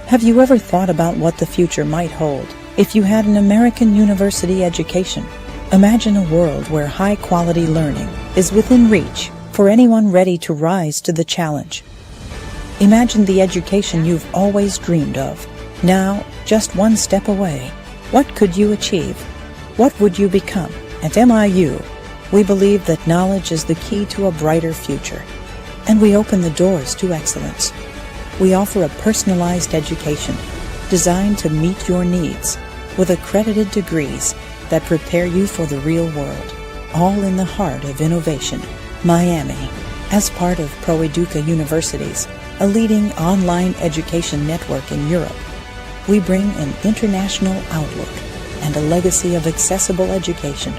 Have you ever thought about what the future might hold if you had an American university education? Imagine a world where high-quality learning is within reach for anyone ready to rise to the challenge. Imagine the education you've always dreamed of, now just one step away. What could you achieve? What would you become? At MIU, we believe that knowledge is the key to a brighter future, and we open the doors to excellence. We offer a personalized education designed to meet your needs with accredited degrees that prepare you for the real world, all in the heart of innovation. Miami, as part of ProEduca Universities, a leading online education network in Europe, we bring an international outlook and a legacy of accessible education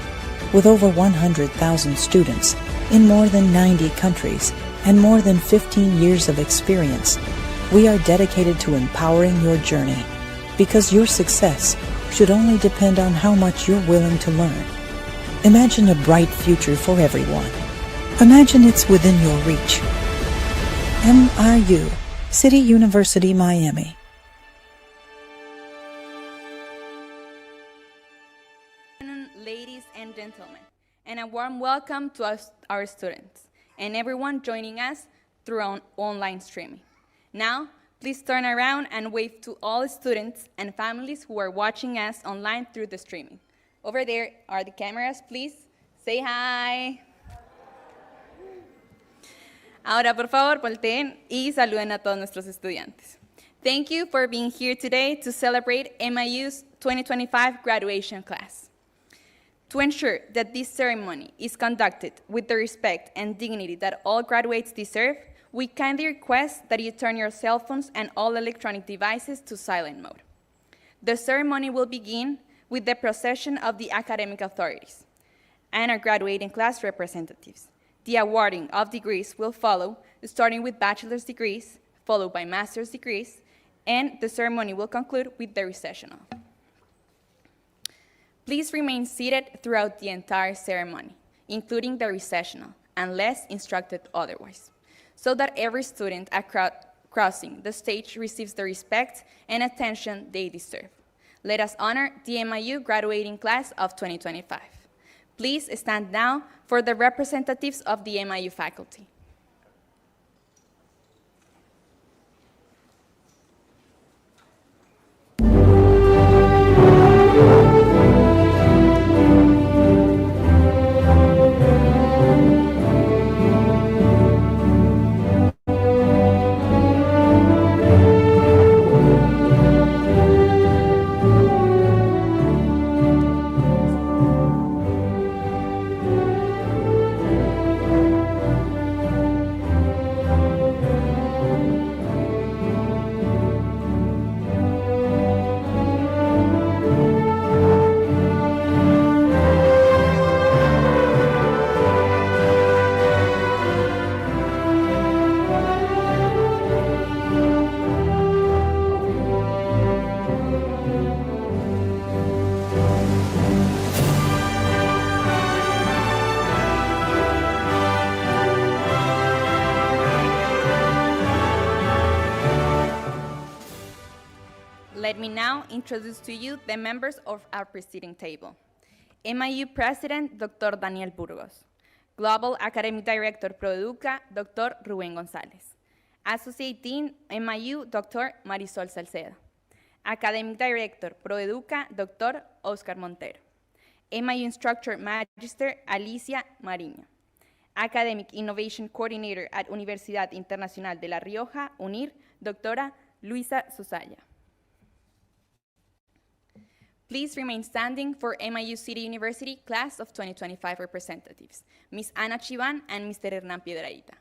with over 100,000 students in more than 90 countries and more than 15 years of experience. We are dedicated to empowering your journey because your success should only depend on how much you're willing to learn. Imagine a bright future for everyone. Imagine it's within your reach. MIU, City University, Miami. Ladies and gentlemen, and a warm welcome to our students and everyone joining us through online streaming. Now, please turn around and wave to all students and families who are watching us online through the streaming. Over there are the cameras, please. Say hi. Ahora, por favor, volteen y saluden a todos nuestros estudiantes. Thank you for being here today to celebrate MIU's 2025 graduation class. To ensure that this ceremony is conducted with the respect and dignity that all graduates deserve, we kindly request that you turn your cell phones and all electronic devices to silent mode. The ceremony will begin with the procession of the academic authorities and our graduating class representatives. The awarding of degrees will follow, starting with bachelor's degrees, followed by master's degrees, and the ceremony will conclude with the recessional. Please remain seated throughout the entire ceremony, including the recessional, unless instructed otherwise, so that every student crossing the stage receives the respect and attention they deserve. Let us honor the MIU graduating class of 2025. Please stand now for the representatives of the MIU faculty. Let me now introduce to you the members of our preceding table. MIU President, Dr. Daniel Burgos. Global Academic Director, ProEduca, Dr. Rubén González. Associate Dean, MIU, Dr. Marisol Salcedo. Academic Director, ProEduca, Dr. Oscar Montero. MIU Instructor Magister, Alicia Mariño. Academic Innovation Coordinator at Universidad Internacional de La Rioja, UNIR, Doctora Luisa Susaya. Please remain standing for MIU City University Class of 2025 representatives, Ms. Ana Chivan and Mr. Hernán Piedrahita.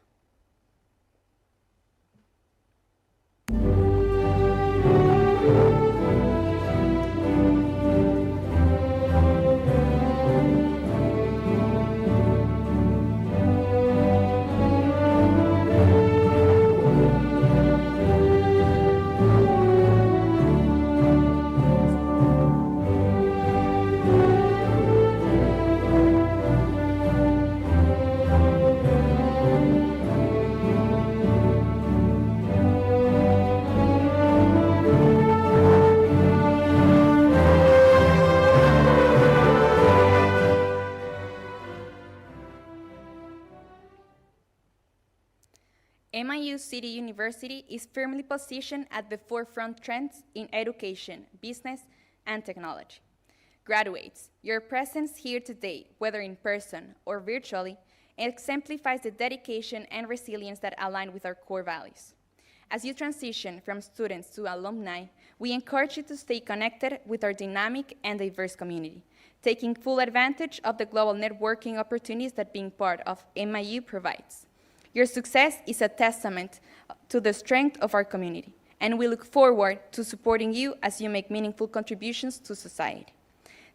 MIU City University is firmly positioned at the forefront trends in education, business, and technology. Graduates, your presence here today, whether in person or virtually, exemplifies the dedication and resilience that align with our core values. As you transition from students to alumni, we encourage you to stay connected with our dynamic and diverse community, taking full advantage of the global networking opportunities that being part of MIU provides. Your success is a testament to the strength of our community, and we look forward to supporting you as you make meaningful contributions to society.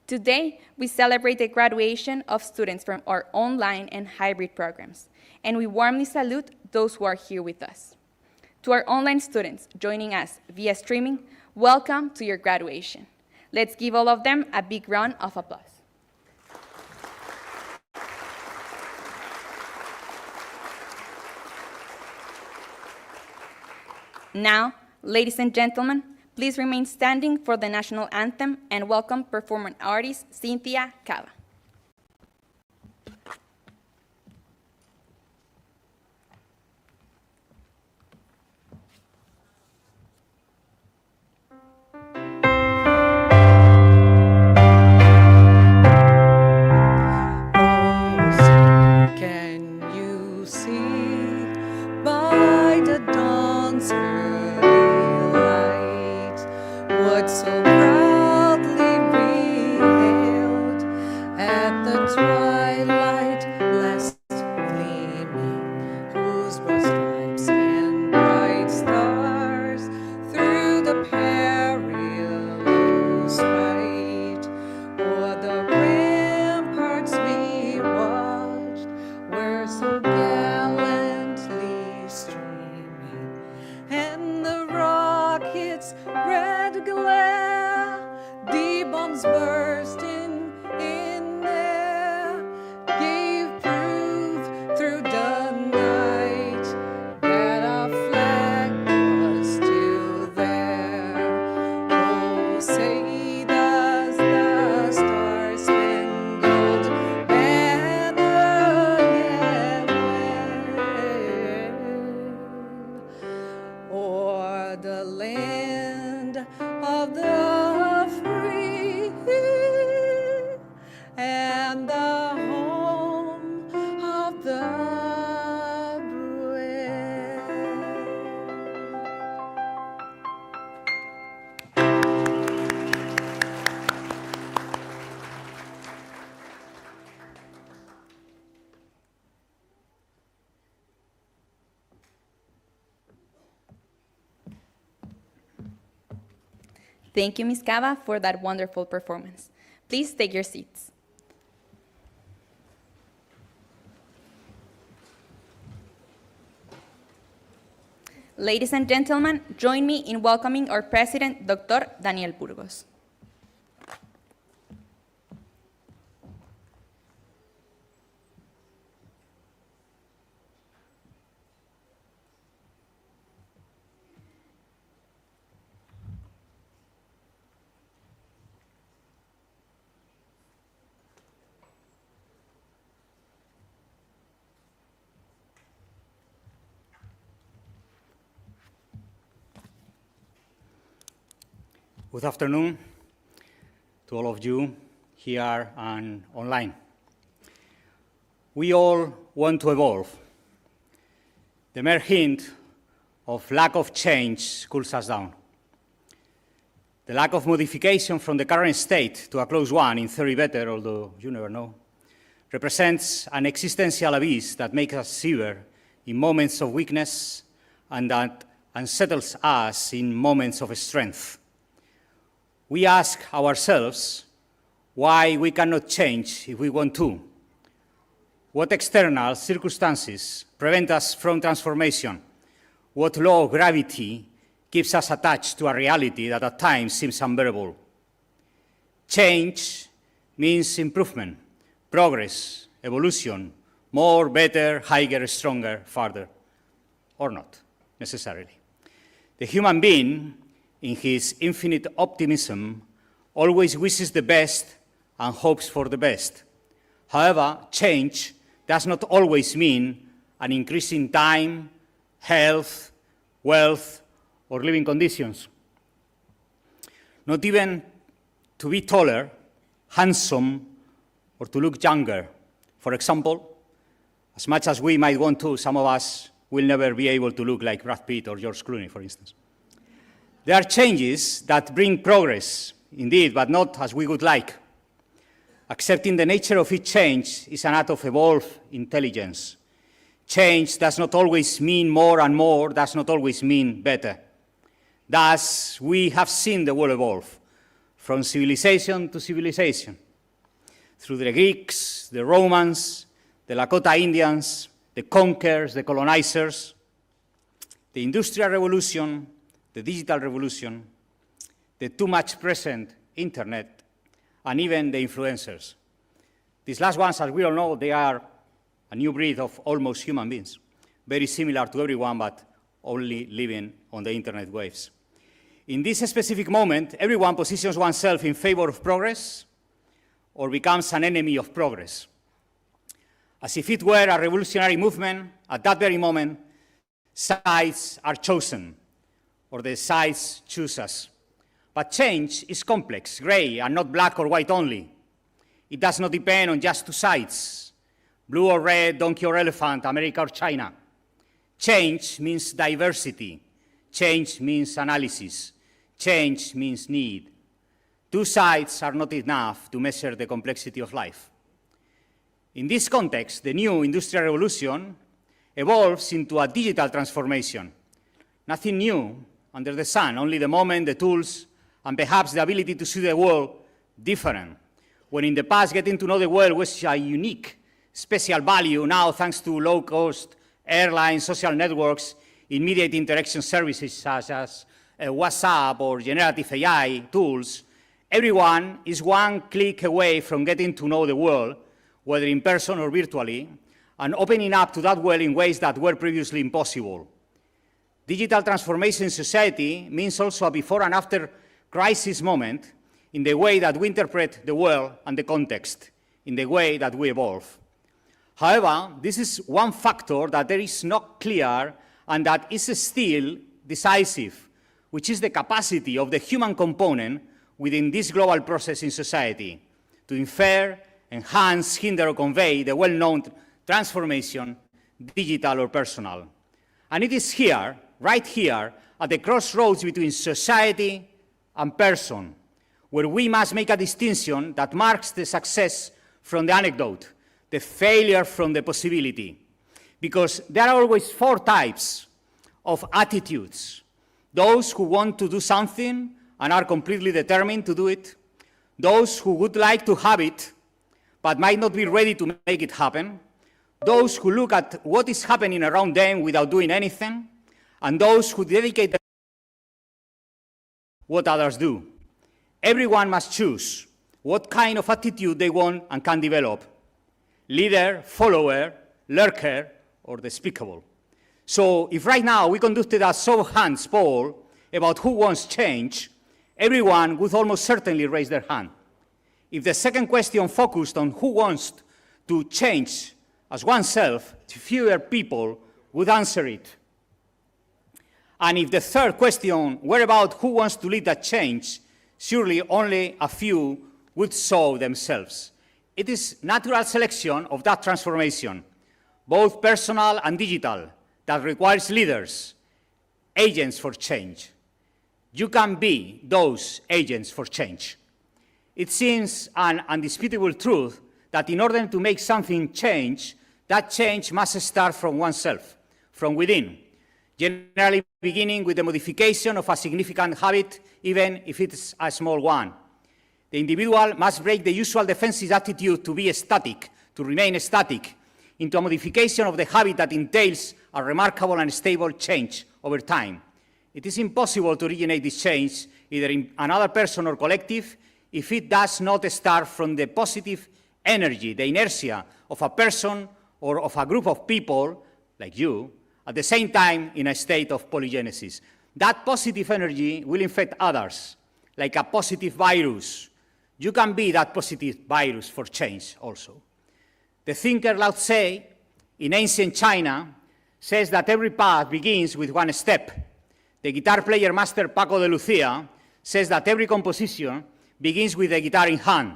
Today, we celebrate the graduation of students from our online and hybrid programs, and we warmly salute those who are here with us. To our online students joining us via streaming, welcome to your graduation. Let's give all of them a big round of applause. Now, ladies and gentlemen, please remain standing for the national anthem and welcome performing artist Cynthia Cava. Can you see by the dawn's early light what so proudly we hailed at the twilight last gleaming, whose broad stripes and bright stars through the perilous fight o'er the ramparts we watched were so gallantly streaming, and the rockets' red glare, the bombs bursting in air, gave proof through the night that our flag was still there. Oh, say does the star-spangled banner yet wave o'er the land of the free and the home of the brave? Thank you, Ms. Cava, for that wonderful performance. Please take your seats. Ladies and gentlemen, join me in welcoming our president, Dr. Daniel Burgos. Good afternoon to all of you here and online. We all want to evolve. The mere hint of lack of change cools us down. The lack of modification from the current state to a close one, in theory better, although you never know, represents an existential abyss that makes us shiver in moments of weakness and that unsettles us in moments of strength. We ask ourselves why we cannot change if we want to. What external circumstances prevent us from transformation? What law of gravity keeps us attached to a reality that at times seems unbearable? Change means improvement, progress, evolution, more, better, higher, stronger, farther, or not necessarily. The human being, in his infinite optimism, always wishes the best and hopes for the best. However, change does not always mean an increase in time, health, wealth, or living conditions. Not even to be taller, handsome, or to look younger. For example, as much as we might want to, some of us will never be able to look like Brad Pitt or George Clooney, for instance. There are changes that bring progress, indeed, but not as we would like. Accepting the nature of each change is an act of evolved intelligence. Change does not always mean more, and more does not always mean better. Thus, we have seen the world evolve from civilization to civilization, through the Greeks, the Romans, the Lakota Indians, the conquerors, the colonizers, the Industrial Revolution, the Digital Revolution, the too much present Internet, and even the influencers. These last ones, as we all know, they are a new breed of almost human beings, very similar to everyone, but only living on the Internet waves. In this specific moment, everyone positions oneself in favor of progress or becomes an enemy of progress. As if it were a revolutionary movement, at that very moment, sides are chosen, or the sides choose us. But change is complex, gray, and not black or white only. It does not depend on just two sides, blue or red, donkey or elephant, America or China. Change means diversity. Change means analysis. Change means need. Two sides are not enough to measure the complexity of life. In this context, the new Industrial Revolution evolves into a digital transformation. Nothing new under the sun, only the moment, the tools, and perhaps the ability to see the world different. When in the past, getting to know the world was a unique, special value, now, thanks to low-cost airlines, social networks, immediate interaction services such as WhatsApp or generative AI tools, everyone is one click away from getting to know the world, whether in person or virtually, and opening up to that world in ways that were previously impossible. Digital transformation in society means also a before and after crisis moment in the way that we interpret the world and the context, in the way that we evolve. However, this is one factor that there is not clear and that is still decisive, which is the capacity of the human component within this global process in society to infer, enhance, hinder, or convey the well-known transformation, digital or personal. And it is here, right here, at the crossroads between society and person, where we must make a distinction that marks the success from the anecdote, the failure from the possibility. Because there are always four types of attitudes. Those who want to do something and are completely determined to do it. Those who would like to have it, but might not be ready to make it happen. Those who look at what is happening around them without doing anything. And those who dedicate what others do. Everyone must choose what kind of attitude they want and can develop. Leader, follower, lurker, or despicable. So if right now we conducted a show of hands poll about who wants change, everyone would almost certainly raise their hand. If the second question focused on who wants to change as oneself, fewer people would answer it. And if the third question were about who wants to lead that change, surely only a few would show themselves. It is natural selection of that transformation, both personal and digital, that requires leaders, agents for change. You can be those agents for change. It seems an undisputable truth that in order to make something change, that change must start from oneself, from within, generally beginning with the modification of a significant habit, even if it's a small one. The individual must break the usual defensive attitude to be static, to remain static, into a modification of the habit that entails a remarkable and stable change over time. It is impossible to originate this change, either in another person or collective, if it does not start from the positive energy, the inertia of a person or of a group of people, like you, at the same time in a state of polygenesis. That positive energy will infect others, like a positive virus. You can be that positive virus for change also. The thinker Lao Tse in ancient China says that every path begins with one step. The guitar player master Paco de Lucía says that every composition begins with a guitar in hand.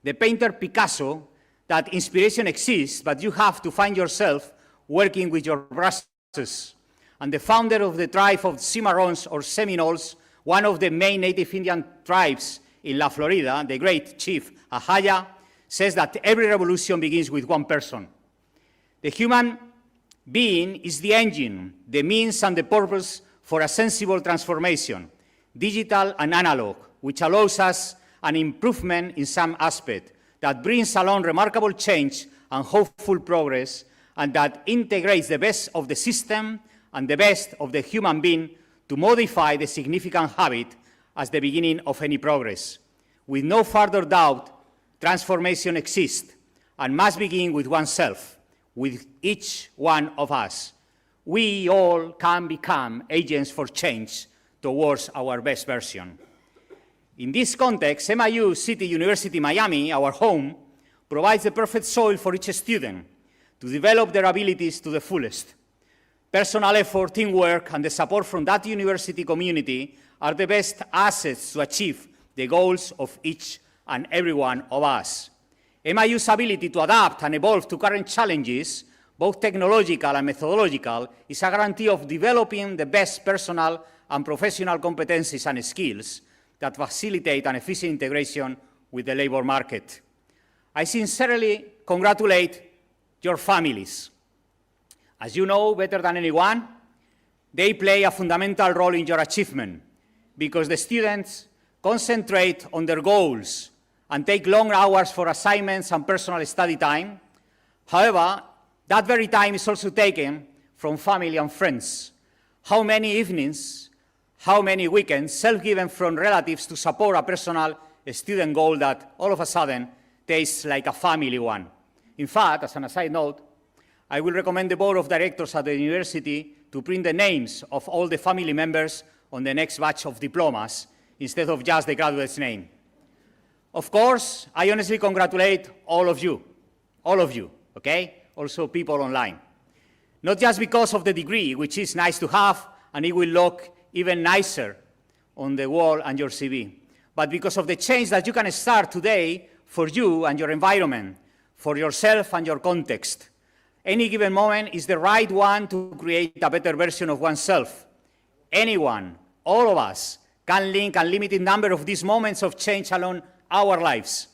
The painter Picasso, that inspiration exists, but you have to find yourself working with your brushes. And the founder of the tribe of Cimarrones or Seminoles, one of the main native Indian tribes in La Florida, the great chief Ahaya, says that every revolution begins with one person. The human being is the engine, the means and the purpose for a sensible transformation, digital and analog, which allows us an improvement in some aspect that brings along remarkable change and hopeful progress, and that integrates the best of the system and the best of the human being to modify the significant habit as the beginning of any progress. With no further doubt, transformation exists and must begin with oneself, with each one of us. We all can become agents for change towards our best version. In this context, MIU City University Miami, our home, provides the perfect soil for each student to develop their abilities to the fullest. Personal effort, teamwork, and the support from that university community are the best assets to achieve the goals of each and every one of us. MIU's ability to adapt and evolve to current challenges, both technological and methodological, is a guarantee of developing the best personal and professional competencies and skills that facilitate an efficient integration with the labor market. I sincerely congratulate your families. As you know better than anyone, they play a fundamental role in your achievement because the students concentrate on their goals and take long hours for assignments and personal study time. However, that very time is also taken from family and friends. How many evenings, how many weekends self-given from relatives to support a personal student goal that all of a sudden tastes like a family one. In fact, as an aside note, I will recommend the board of directors at the university to print the names of all the family members on the next batch of diplomas instead of just the graduate's name. Of course, I honestly congratulate all of you, okay? Also people online. Not just because of the degree, which is nice to have, and it will look even nicer on the wall and your CV, but because of the change that you can start today for you and your environment, for yourself and your context. Any given moment is the right one to create a better version of oneself. Anyone, all of us, can link a limited number of these moments of change along our lives.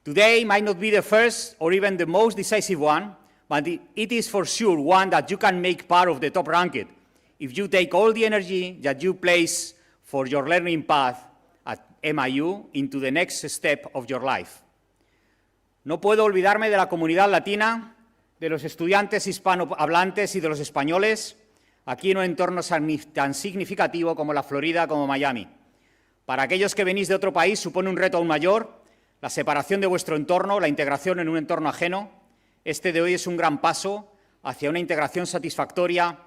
Today might not be the first or even the most decisive one, but it is for sure one that you can make part of the top ranked if you take all the energy that you place for your learning path at MIU into the next step of your life. No puedo olvidarme de la comunidad latina, de los estudiantes hispanohablantes y de los españoles, aquí en un entorno tan significativo como la Florida, como Miami. Para aquellos que venís de otro país supone un reto aún mayor, la separación de vuestro entorno, la integración en un entorno ajeno. Este de hoy es un gran paso hacia una integración satisfactoria.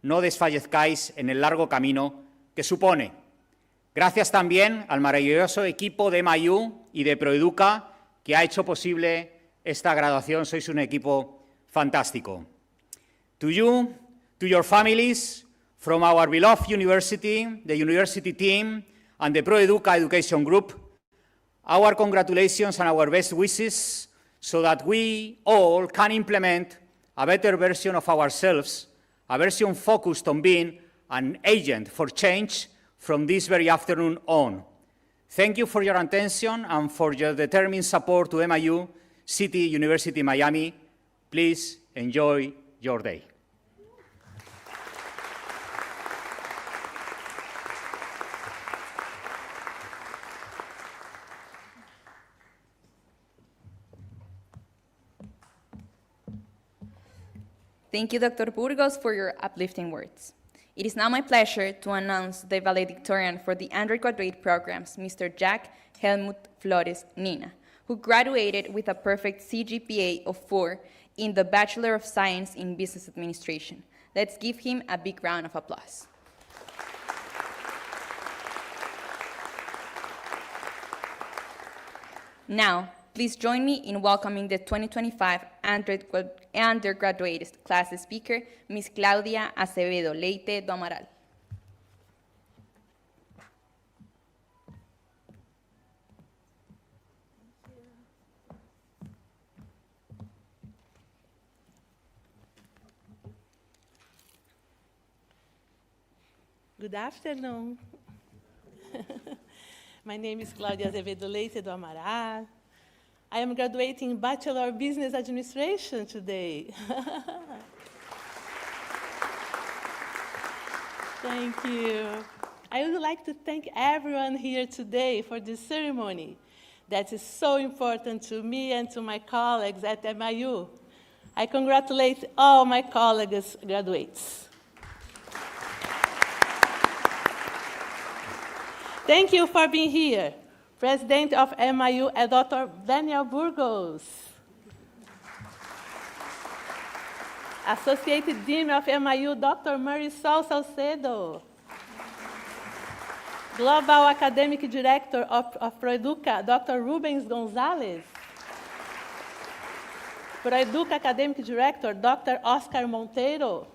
No desfallezcáis en el largo camino que supone. Gracias también al maravilloso equipo de MIU y de Proeduca que ha hecho posible esta graduación. Sois un equipo fantástico. To you, to your families, from our beloved university, the university team, and the Proeduca Education Group, our congratulations and our best wishes so that we all can implement a better version of ourselves, a version focused on being an agent for change from this very afternoon on. Thank you for your attention and for your determined support to MIU City University Miami. Please enjoy your day. Thank you, Dr. Burgos, for your uplifting words. It is now my pleasure to announce the valedictorian for the undergraduate programs, Mr. Jack Helmut Flores Nina, who graduated with a perfect CGPA of 4 in the Bachelor of Science in Business Administration. Let's give him a big round of applause. Now, Please join me in welcoming the 2025 undergraduate class speaker, Ms. Claudia Acevedo Leite do Amaral. Good afternoon. My name is Claudia Azevedo Leite do Amaral. I am graduating Bachelor of Business Administration today. Thank you. I would like to thank everyone here today for this ceremony that is so important to me and to my colleagues at MIU. I congratulate all my colleagues graduates. Thank you for being here. President of MIU, Dr. Daniel Burgos. Associate Dean of MIU, Dr. Marisol Salcedo. Global Academic Director of Proeduca, Dr. Rubens Gonzalez. Proeduca Academic Director, Dr. Oscar Monteiro.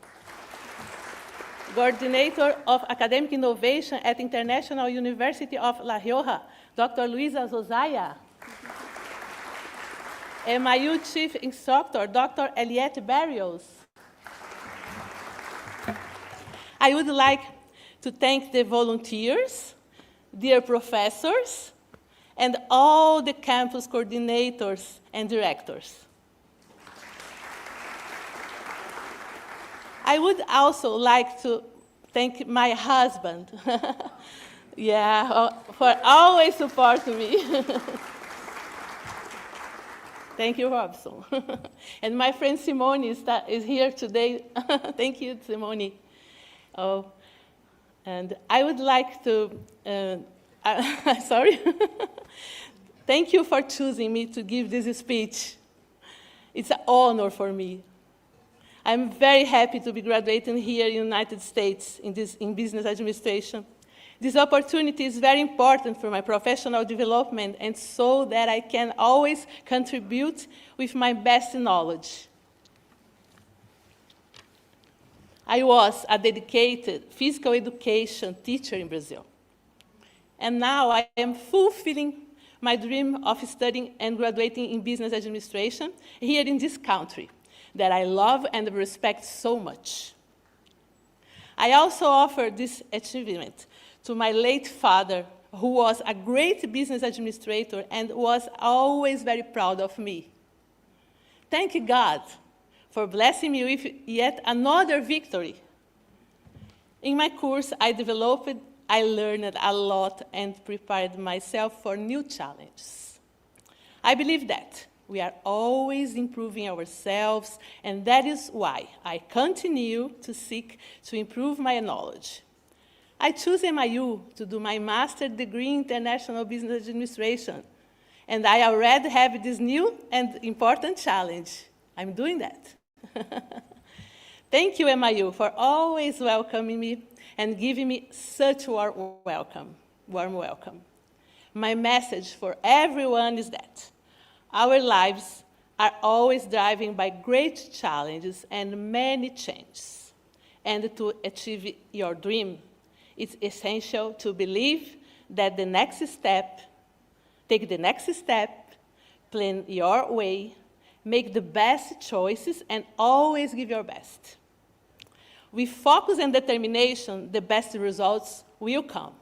Coordinator of Academic Innovation at International University of La Rioja, Dr. Luisa Zozaya. MIU Chief Instructor, Dr. Eliette Barrios. I would like to thank the volunteers, dear professors, and all the campus coordinators and directors. I would also like to thank my husband, for always supporting me. Thank you, Robson. And my friend Simone is here today. Thank you, Simone. Oh, and I would like to, sorry. Thank you for choosing me to give this speech. It's an honor for me. I'm very happy to be graduating here in the United States in business administration. This opportunity is very important for my professional development and so that I can always contribute with my best knowledge. I was a dedicated physical education teacher in Brazil. And now I am fulfilling my dream of studying and graduating in business administration here in this country that I love and respect so much. I also offer this achievement to my late father, who was a great business administrator and was always very proud of me. Thank God for blessing me with yet another victory. In my course, I learned a lot and prepared myself for new challenges. I believe that we are always improving ourselves, and that is why I continue to seek to improve my knowledge. I chose MIU to do my master's degree in International Business Administration, and I already have this new and important challenge. I'm doing that. Thank you, MIU, for always welcoming me and giving me such a warm welcome. My message for everyone is that our lives are always driven by great challenges and many changes. And to achieve your dream, it's essential to believe that take the next step, plan your way, make the best choices, and always give your best. With focus and determination, the best results will come.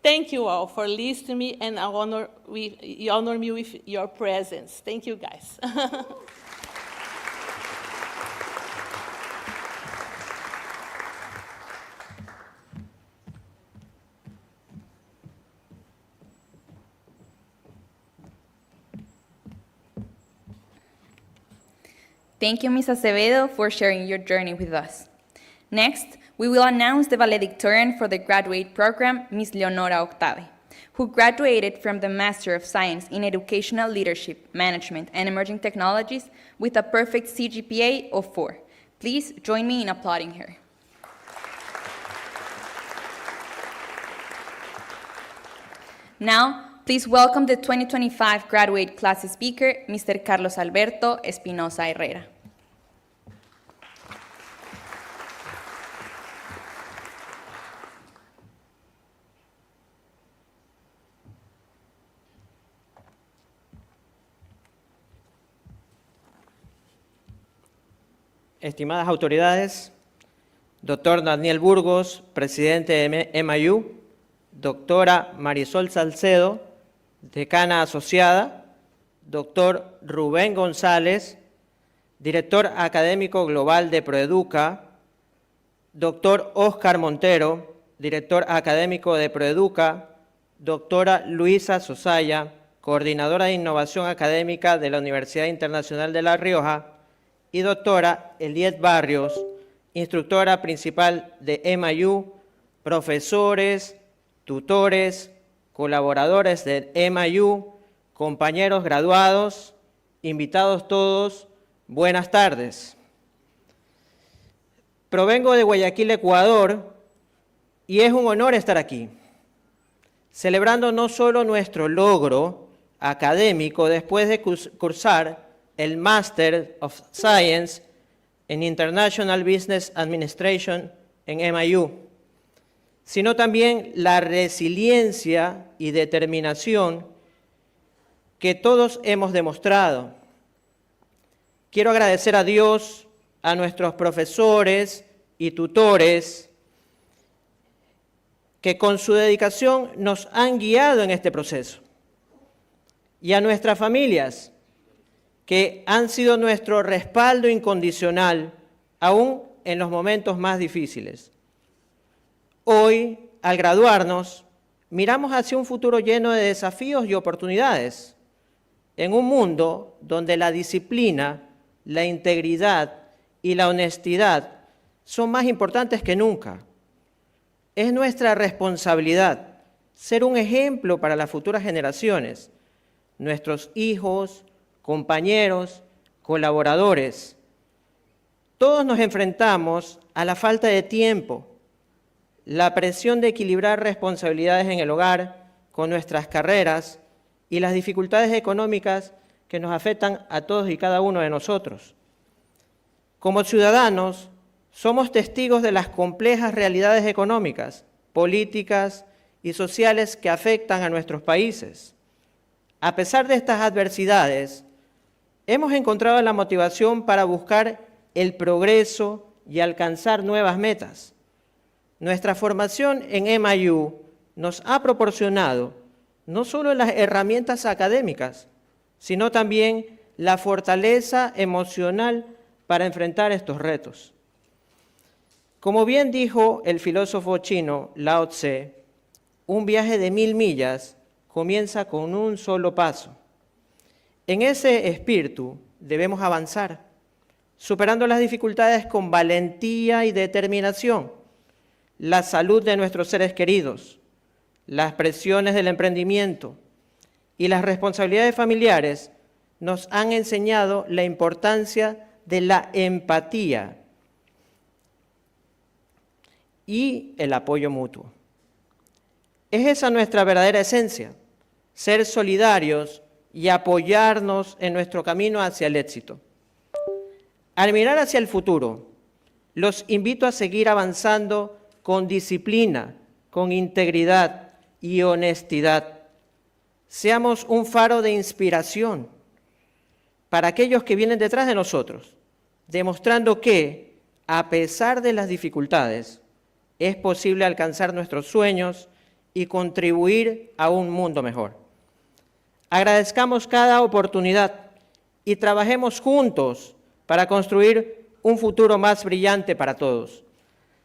Thank you all for listening to me, and honor me with your presence. Thank you, guys. Thank you, Ms. Acevedo, for sharing your journey with us. Next, we will announce the valedictorian for the graduate program, Ms. Leonora Octave, who graduated from the Master of Science in Educational Leadership, Management, and Emerging Technologies with a perfect CGPA of 4. Please join me in applauding her. Now, Please welcome the 2025 graduate class speaker, Mr. Carlos Alberto Espinosa Herrera. Estimadas autoridades, doctor Daniel Burgos, presidente de MIU, doctora Marisol Salcedo, decana asociada, doctor Rubén González, director académico global de Proeduca, doctor Óscar Montero, director académico de Proeduca, doctora Luisa Sosaya, coordinadora de innovación académica de la Universidad Internacional de La Rioja, y doctora Eliet Barrios, instructora principal de MIU, profesores, tutores, colaboradores de MIU, compañeros graduados, invitados todos, buenas tardes. Provengo de Guayaquil, Ecuador, y es un honor estar aquí, celebrando no solo nuestro logro académico después de cursar el Master of Science en International Business Administration en MIU, sino también la resiliencia y determinación que todos hemos demostrado. Quiero agradecer a Dios, a nuestros profesores y tutores, que con su dedicación nos han guiado en este proceso, y a nuestras familias, que han sido nuestro respaldo incondicional, aún en los momentos más difíciles. Hoy, al graduarnos, miramos hacia un futuro lleno de desafíos y oportunidades, en un mundo donde la disciplina, la integridad y la honestidad son más importantes que nunca. Es nuestra responsabilidad ser un ejemplo para las futuras generaciones, nuestros hijos, compañeros, colaboradores. Todos nos enfrentamos a la falta de tiempo, la presión de equilibrar responsabilidades en el hogar con nuestras carreras y las dificultades económicas que nos afectan a todos y cada uno de nosotros. Como ciudadanos, somos testigos de las complejas realidades económicas, políticas y sociales que afectan a nuestros países. A pesar de estas adversidades, hemos encontrado la motivación para buscar el progreso y alcanzar nuevas metas. Nuestra formación en MIU nos ha proporcionado no solo las herramientas académicas, sino también la fortaleza emocional para enfrentar estos retos. Como bien dijo el filósofo chino Lao Tse, un viaje de 1000 millas comienza con un solo paso. En ese espíritu debemos avanzar, superando las dificultades con valentía y determinación, la salud de nuestros seres queridos, las presiones del emprendimiento y las responsabilidades familiares nos han enseñado la importancia de la empatía y el apoyo mutuo. Es esa nuestra verdadera esencia, ser solidarios y apoyarnos en nuestro camino hacia el éxito. Al mirar hacia el futuro, los invito a seguir avanzando con disciplina, con integridad y honestidad. Seamos un faro de inspiración para aquellos que vienen detrás de nosotros, demostrando que, a pesar de las dificultades, es posible alcanzar nuestros sueños y contribuir a un mundo mejor. Agradezcamos cada oportunidad y trabajemos juntos para construir un futuro más brillante para todos.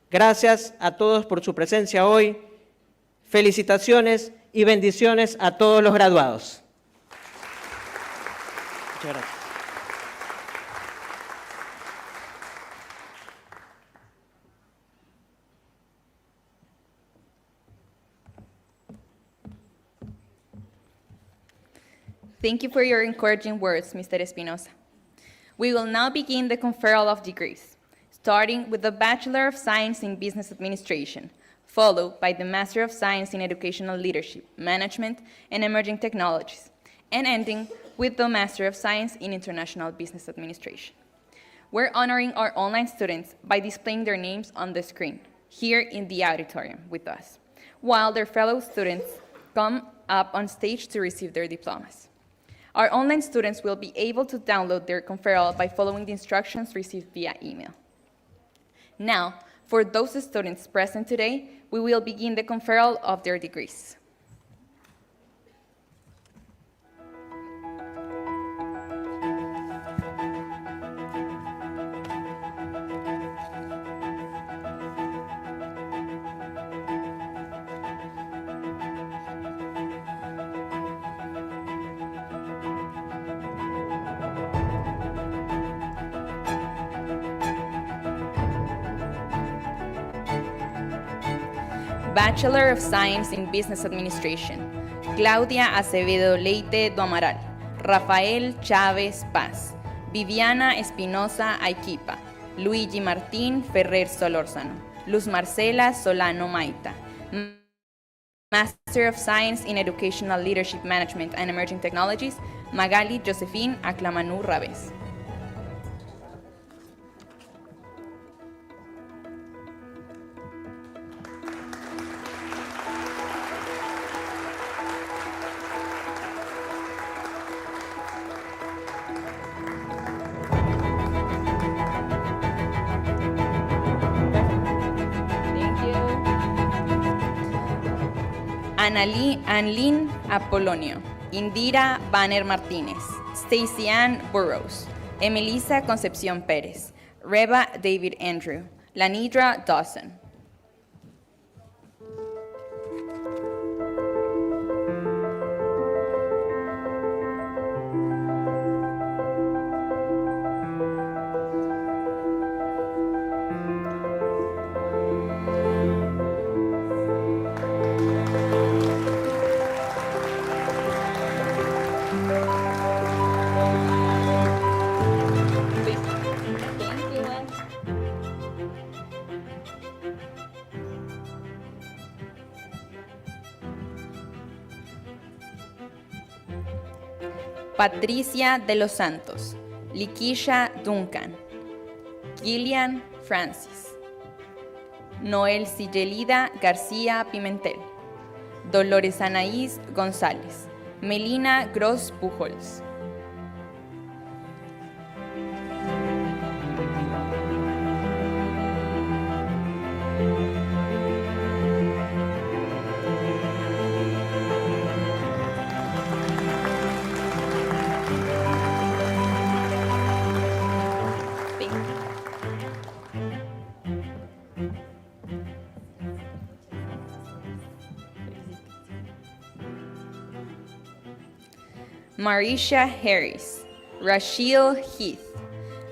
Gracias a todos por su presencia hoy. Felicitaciones y bendiciones a todos los graduados. Muchas gracias. Thank you for your encouraging words, Mr. Espinosa. We will now begin the conferral of degrees, starting with the Bachelor of Science in Business Administration, followed by the Master of Science in Educational Leadership, Management, and Emerging Technologies, and ending with the Master of Science in International Business Administration. We're honoring our online students by displaying their names on the screen, here in the auditorium with us, while their fellow students come up on stage to receive their diplomas. Our online students will be able to download their conferral by following the instructions received via email. Now, for those students present today, we will begin the conferral of their degrees. Bachelor of Science in Business Administration, Claudia Acevedo Leite do Amaral, Rafael Chávez Paz, Viviana Espinosa Aiquipa, Luigi Martín Ferrer Solórzano, Luz Marcela Solano Maita, Master of Science in Educational Leadership Management and Emerging Technologies, Magali Josephine Aclamanú Rabes. Anlin Apolonio, Indira Banner Martínez, Stacy Ann Burrows, Emelisa Concepción Pérez, Reba David Andrew, Lanidra Dawson. Patricia de los Santos, Likisha Duncan, Gillian Francis, Noel Sigelida García Pimentel, Dolores Anaís González, Melina Gross Pujols. Marisha Harris, Rachel Heath,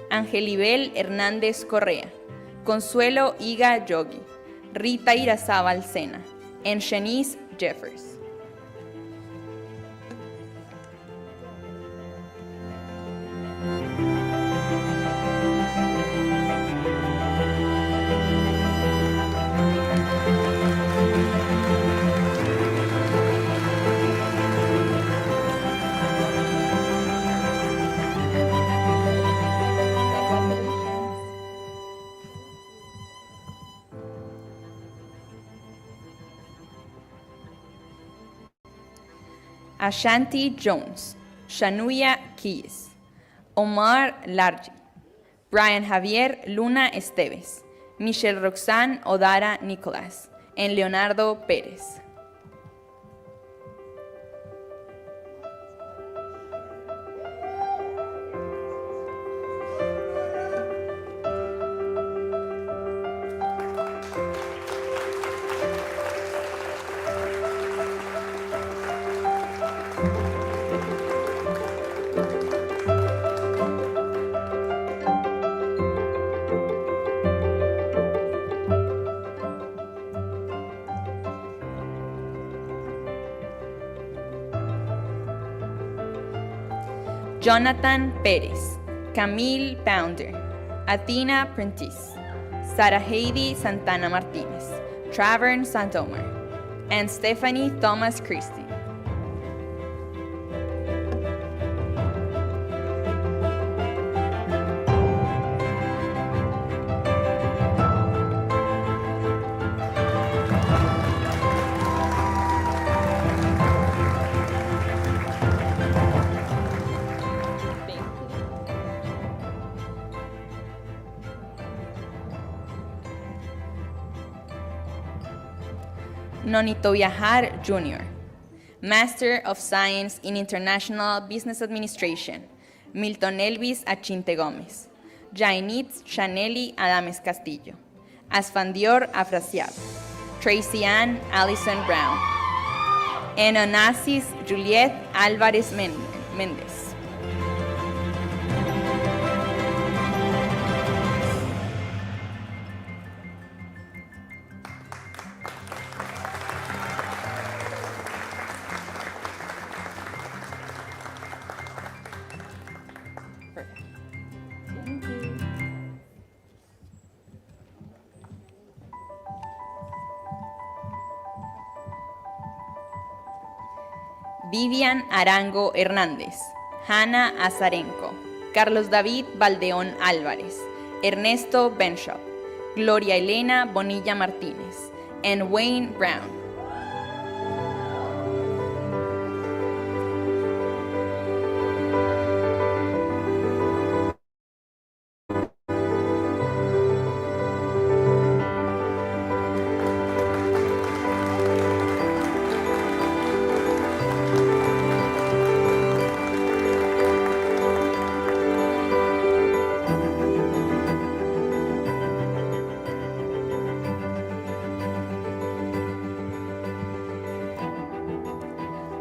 Angelibel Hernández Correa, Consuelo Iga Yogi, Rita Irazábal Sena, and Shanice Jeffers. Ashanti Jones, Shanuya Keys, Omar Largi, Brian Javier Luna Esteves, Michelle Roxanne Odara Nicolás, and Leonardo Pérez. Jonathan Pérez, Camille Pounder, Athena Prentice, Sara Heidi Santana Martínez, Travern Santomer, and Stephanie Thomas Christie. Nonito Viajar Jr., Master of Science in International Business Administration, Milton Elvis Achinte Gómez, Jainitz Chaneli Adames Castillo, Asfandior Afrasiab, Tracy Ann Allison Brown, and Onassis Juliet Alvarez Mendez. Vivian Arango Hernández, Hanna Azarenko, Carlos David Valdeón Álvarez, Ernesto Benshop, Gloria Elena Bonilla Martínez, and Wayne Brown.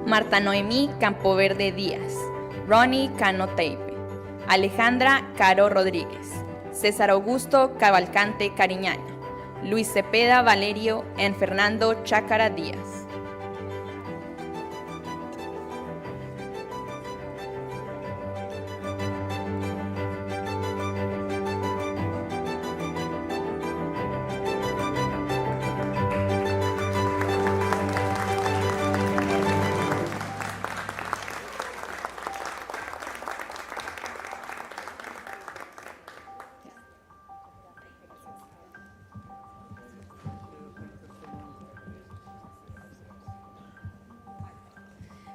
Marta Noemí Campoverde Díaz, Ronnie Cano Teipe, Alejandra Caro Rodríguez, César Augusto Cavalcante Cariñana, Luis Cepeda Valerio and Fernando Chácara Díaz.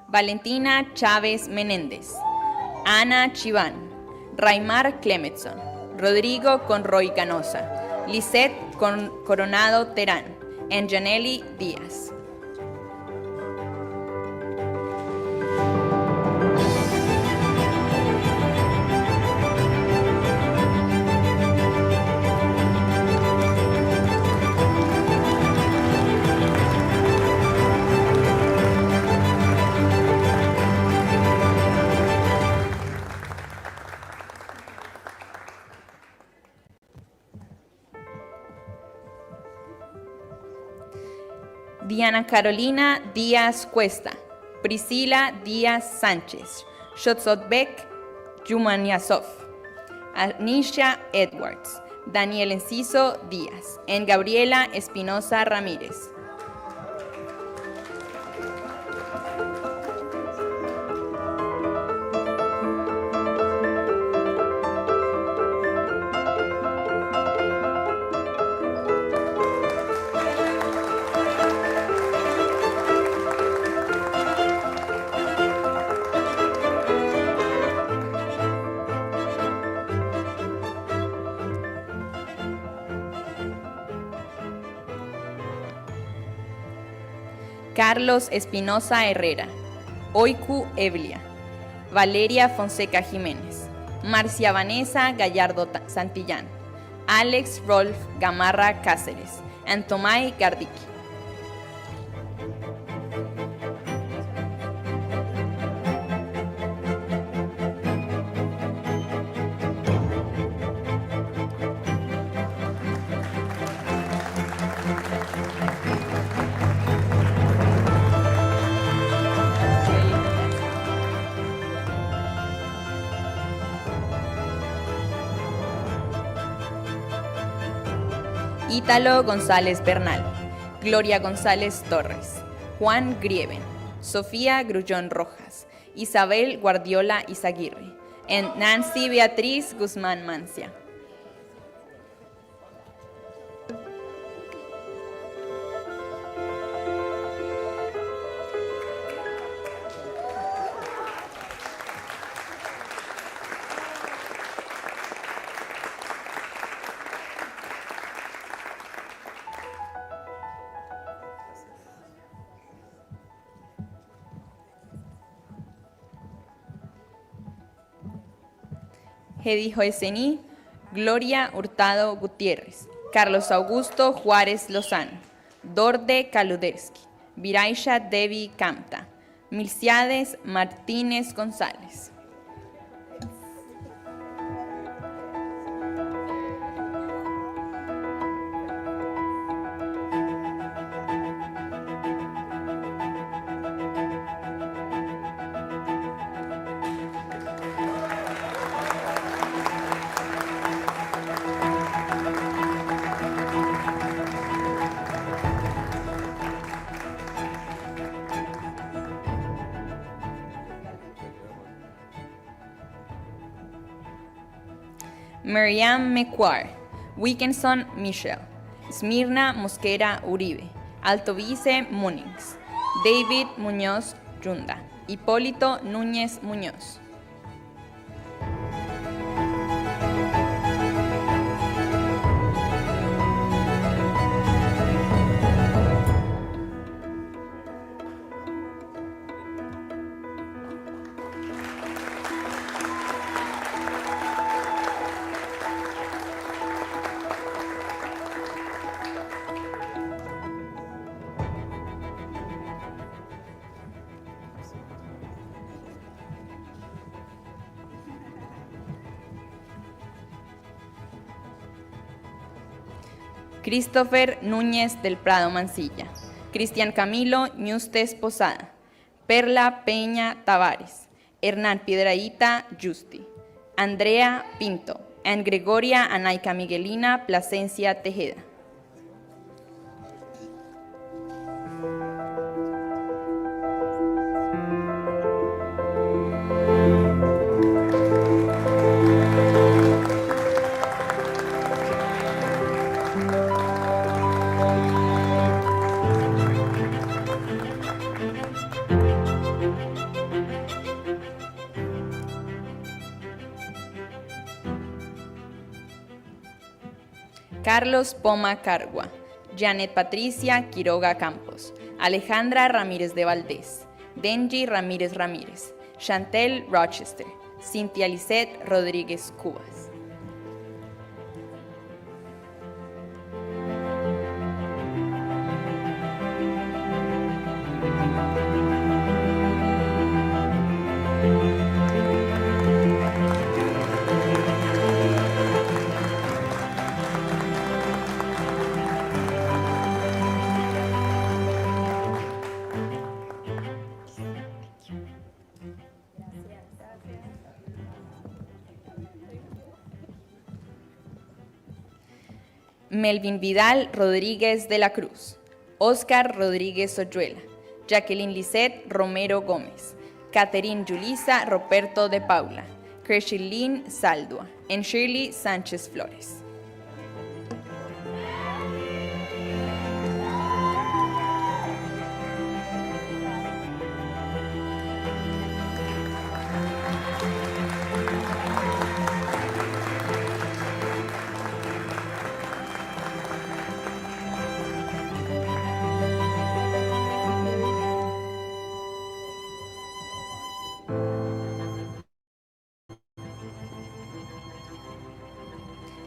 Valentina Chávez Menéndez, Ana Chiván, Raimar Clemetson, Rodrigo Conroy Canosa, Lisette Coronado Terán, and Janely Díaz. Diana Carolina Díaz Cuesta, Priscila Díaz Sánchez, Shotzotbek Yumaniasov, Anisha Edwards, Daniel Enciso Díaz, and Gabriela Espinosa Ramírez. Carlos Espinosa Herrera, Oiku Evlia, Valeria Fonseca Jiménez, Marcia Vanessa Gallardo Santillán, Alex Rolf Gamarra Cáceres, and Tomay Gardiki. Ítalo González Bernal, Gloria González Torres, Juan Grieven, Sofía Grullón Rojas, Isabel Guardiola Izaguirre, and Nancy Beatriz Guzmán Mancia. Hedy Joesení, Gloria Hurtado Gutiérrez, Carlos Augusto Juárez Lozano, Dorde Kaluderski, Viraisha Devi Camta, Milciades Martínez González. Miriam Mecuar, Wilkinson Michel, Smirna Mosquera Uribe, Altovice Munings, David Muñoz Yunda, Hipólito Núñez Muñoz. Christopher Núñez del Prado Mancilla, Cristian Camilo Ñustes Posada, Perla Peña Tavares, Hernán Piedrahíta Justi, Andrea Pinto, and Gregoria Anaica Miguelina Plasencia Tejeda. Carlos Poma Cargua, Janet Patricia Quiroga Campos, Alejandra Ramírez de Valdés, Denji Ramírez Ramírez, Chantel Rochester, Cintia Lisette Rodríguez Cubas. Melvin Vidal Rodríguez de la Cruz, Oscar Rodríguez Oyuela, Jacqueline Lisette Romero Gómez, Catherine Julisa Roberto de Paula, Kershilin Saldua, and Shirley Sánchez Flores.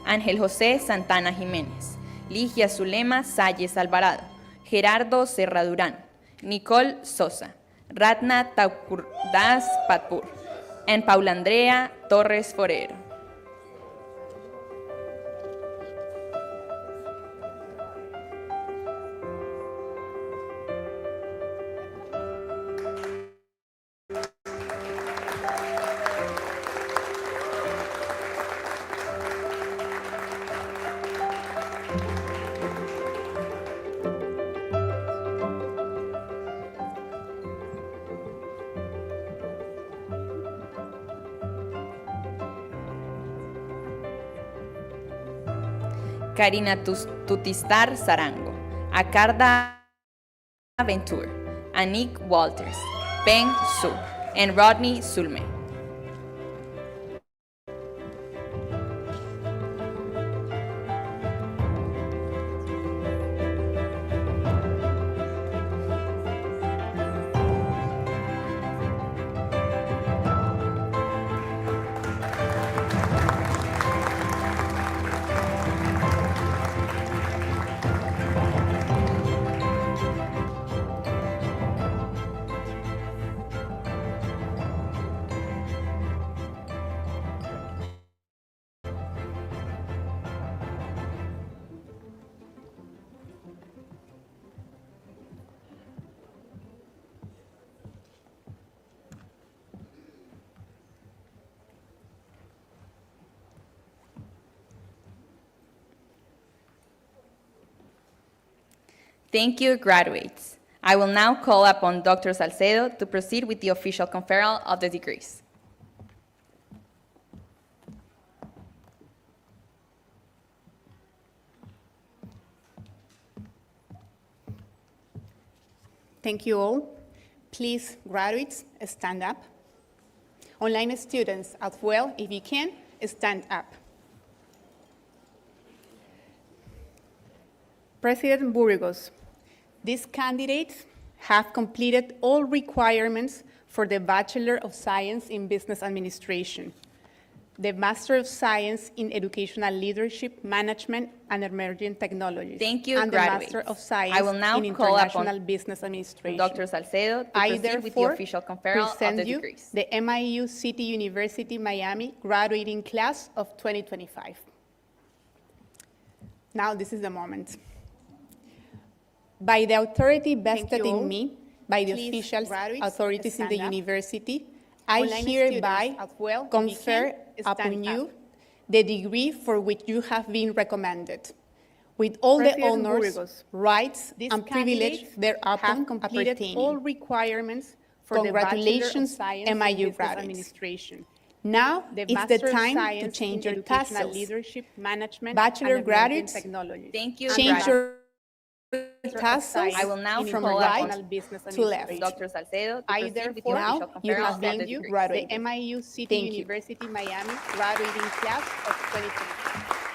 Ángel José Santana Jiménez, Ligia Zulema Salles Alvarado, Gerardo Serra Durán, Nicole Sosa, Ratna Taukurdas Patpur, and Paula Andrea Torres Forero. Karina Tutistar Sarango, Akarda Ventur, Anik Walters, Peng Su, and Rodney Sulme. Thank you, graduates. I will now call upon Dr. Salcedo to proceed with the official conferral of the degrees. Thank you all. Please, graduates, stand up. Online students as well, if you can, stand up. President Burgos, these candidates have completed all requirements for the Bachelor of Science in Business Administration, the Master of Science in Educational Leadership, Management, and Emerging Technologies. Thank you, and graduates. the Master of Science I will now in call International upon Business Administration. Dr. Salcedo to I proceed with the therefore official conferral of present the you degrees. the MIU City University Miami graduating class of 2025. Now this is the moment. By the authority vested you all. in me, by the Please, officials, graduates, authorities in the stand up. university, I Online hereby students as well, if you confer can, upon stand you up. the degree for which you have been recommended, with all the President honors, Burgos, rights, these and privileges candidates thereupon have completed appertaining. all requirements for the Bachelor of Congratulations, Science in MIU Business graduates. Administration. Now The it's the Master of time to Science change in your Educational tassels. Leadership, Management, Bachelor and Emerging graduates, Technologies. Thank you, change graduates. your tassels Science I will now from call right upon Business to left. Administration. Dr. Salcedo to I proceed with the therefore official now you conferral have of been the you degrees. graduated. the MIU City Thank you. University Miami graduating class of 2025.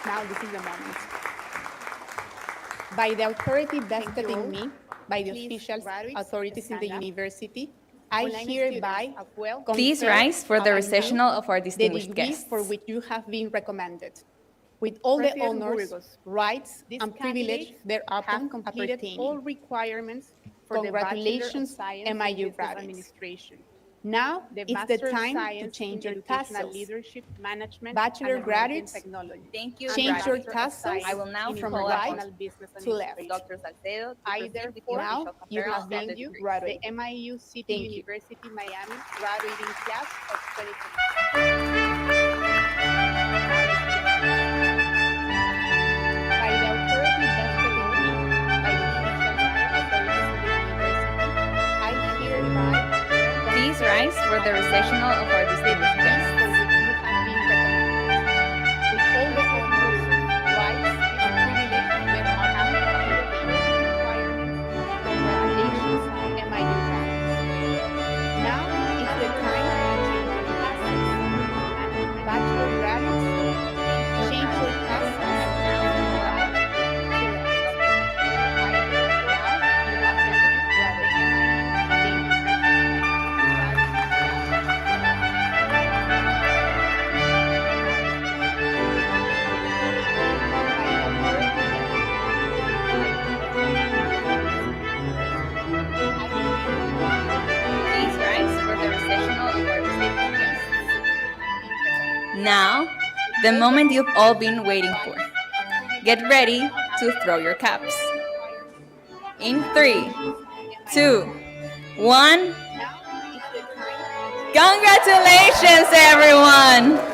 Now this is the moment. By the authority vested you all. in me, by the Please, officials, graduates, authorities in the stand up. university, I Online hereby students as well, Please confer rise for the upon you recessional of our the distinguished degree guests. for which you have been recommended, with all the President honors, Burgos, rights, these and privileges candidates thereupon have completed appertaining. all requirements for the Bachelor of Congratulations, Science in MIU Business graduates. Administration. Now The it's the Master of time to Science change in your Educational tassels. Leadership, Management, Bachelor and Emerging graduates, Technology. Thank you, change your graduates. tassels I will now from call right upon Business to left. Administration. Dr. Salcedo to I proceed with the therefore official Now you conferral have of been the degrees. graduated. the MIU City Thank you. University Miami graduating class of 2025. By the authority vested in me, by the officials, authorities in the university, I hereby Please rise for the recessional of our the distinguished degree guests. for which you have been recommended, with all the honors, rights, and privileges that are applicable to all the requirements. Congratulations, MIU graduates. Now is the time to change your tassels. Bachelor graduates, change your tassels from right to left. Now you have been graduated. Please rise for the recessional of our distinguished guests. Now, the moment you've all been waiting for. Get ready to throw your caps. In 3, 2, 1. Congratulations, everyone!